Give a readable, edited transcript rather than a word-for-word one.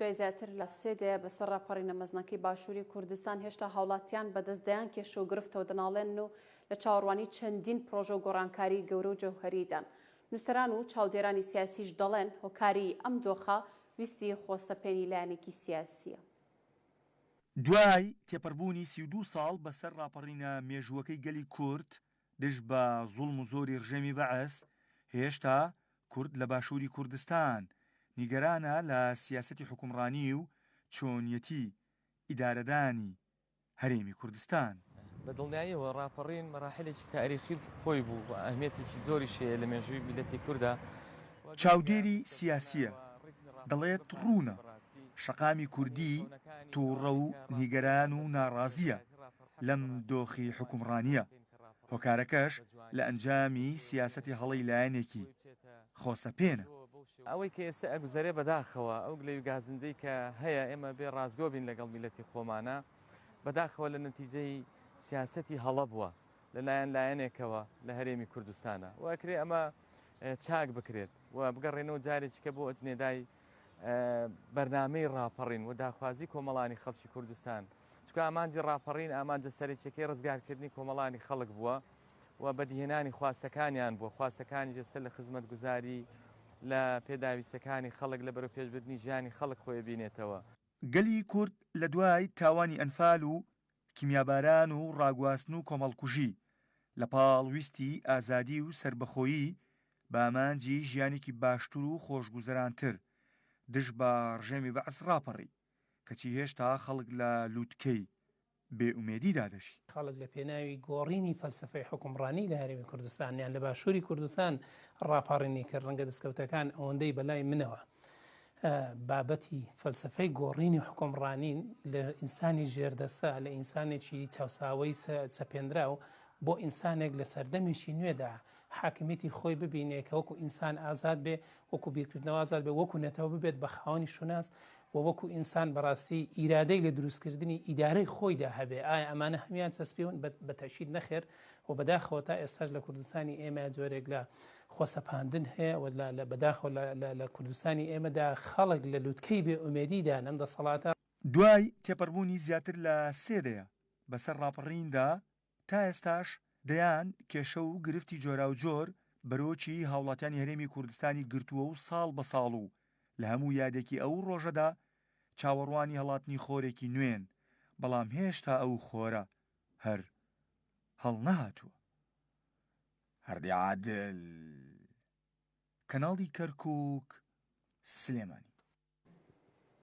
دوای زیاتر لە سێدەیە بەسەر ڕاپەڕینە مەزنەکەی باشووری کوردستان هێشتا هاوڵاتیان بەدەستدایان کێشە و گرفتەوە دەناڵێن و لە چاوەڕوانی چەندین پرۆژە و گۆڕانکاری گەورە و جەوهەریدان. نووسەران و چاودێرانی سیاسیش دەڵێن هۆکاری ئەم دۆخە ویستی خۆسەپێنی لایەنێکی سیاسیە. دوای تێپەڕبوونی 32 ساڵ بەسەر ڕاپەڕینە مێژووەکەی گەلی کورد دژ بە زوڵم و زۆری ڕژێمی بەعەس، هێشتا کورد لە باشووری کوردستان نیگەرانە لە سیاسەتی حکومڕانی و چۆنیەتی ئیدارەدانی هەرێمی کوردستان. بەدڵنیاییەوە ڕاپەڕین مەراحلێکی تاریخی خۆی بوو و ئەهمیەتێکی زۆری شەیە لە مێژووی میلەتی کوردە. چاودێری سیاسیە، دەڵێت ڕوونە، شەقامی کوردی تووڕە و نیگەران و ناڕازیە لەم دۆخی حکومڕانیە. هۆکارەکەش لە ئەنجامی سیاسەتی هەڵی لایەنێکی خۆسەپێنە. ئەوەی کە ئێستا ئەگوزارێ بەداخەوە ئەو گلەوی گازندەی کە هەیە ئێمە بێ ڕازگۆ بین لەگەڵ میلەتی خۆمانە، بەداخەوە لە نەتیجەی سیاسەتی هەڵە بووە لەلایەن لایەنێکەوە لە هەرێمی کوردستانە و ئەکرێ ئەمە چاک بکرێت و بگەڕێنەوە جارێکی کە بۆ ئەجنێدای بەرنامەی ڕاپەڕین و داخوازی کۆمەڵانی خەڵکی کوردستان، چکە ئامانجی ڕاپەڕین ئامانجە سەرچێکی ڕزگارکردنی کۆمەڵانی خەڵک بووە و بەدیهێنانی خواستەکانیان بووە، خواستەکانی جەستە لە خزمەت گوزاری لە پێداویستەکانی خەڵک لە بەرەو پێشبردننی ژیانی خەڵک خۆی بینێتەوە. گەلی کورد لە دوای تاوانی ئەنفال و کیمیاباران و ڕاگواستن و کۆمەڵکوژی لە پاڵ ویستی ئازادی و سربەخۆیی بە ئامانجی ژیانێکی باشتر و خۆشگوزەرانتر دژ بە ڕژێمی بەعەس ڕاپەڕی، کەچی هێشتا خەڵک لە لووتکەی بێئومێدی دادەشی. خەڵک لە پێناوی گۆڕینی فەلسەفەی حکومڕانی لە هەرێمی کوردستان یان لە باشووری کوردستان ڕاپەڕینی کرد. ڕەنگە دەستکەوتەکان ئەوەندەی بەلای منەوە بابەتی فەلسەفەی گۆڕینی حکومڕانی لە ئینسانی ژێردەستە، لە ئینسانێکی چاوساوەی چەپێنرا و بۆ ئینسانێک لە سەردەمێکی نوێدا حاکمیەتی خۆی ببینێت کە وەکو ئینسان ئازاد بێ، وەکو بیرکردنەوە ئازاد بێ، وەکو نەتەوە ببێت بە خاوەنی شوناس و وەکو ئینسان بەڕاستی ئیرادەی لە دروستکردنی ئیدارەی خۆیدا هەبێ. ئایا ئەمانە هەمیان چەسپیون؟ بە تەشید نەخێر و بەداخەوە تا ئێستاش لە کوردستانی ئێمە جۆرێک لە خۆسەپاندن هەیە و بەداخەوە لە کوردستانی ئێمەدا خەڵک لە لووتکەی بێئومێدیدا ئەم دەسەڵاتە. دوای تێپەڕبوونی زیاتر لە سێدەیە بەسەر ڕاپەڕیندا تا ئێستاش دەیان کێشە و گرفتی جۆرا و جۆر بەرۆکی هاوڵاتیانی هەرێمی کوردستانی گرتووە و ساڵ بە ساڵ و لە هەموو یادێکی ئەو ڕۆژەدا چاوەڕوانی هەڵاتنی خۆرێکی نوێن، بەڵام هێشتا ئەو خۆرە هەر هەڵ نەهاتووە. هەردی عادل، کەناڵی کەرکووک، سلێمانی.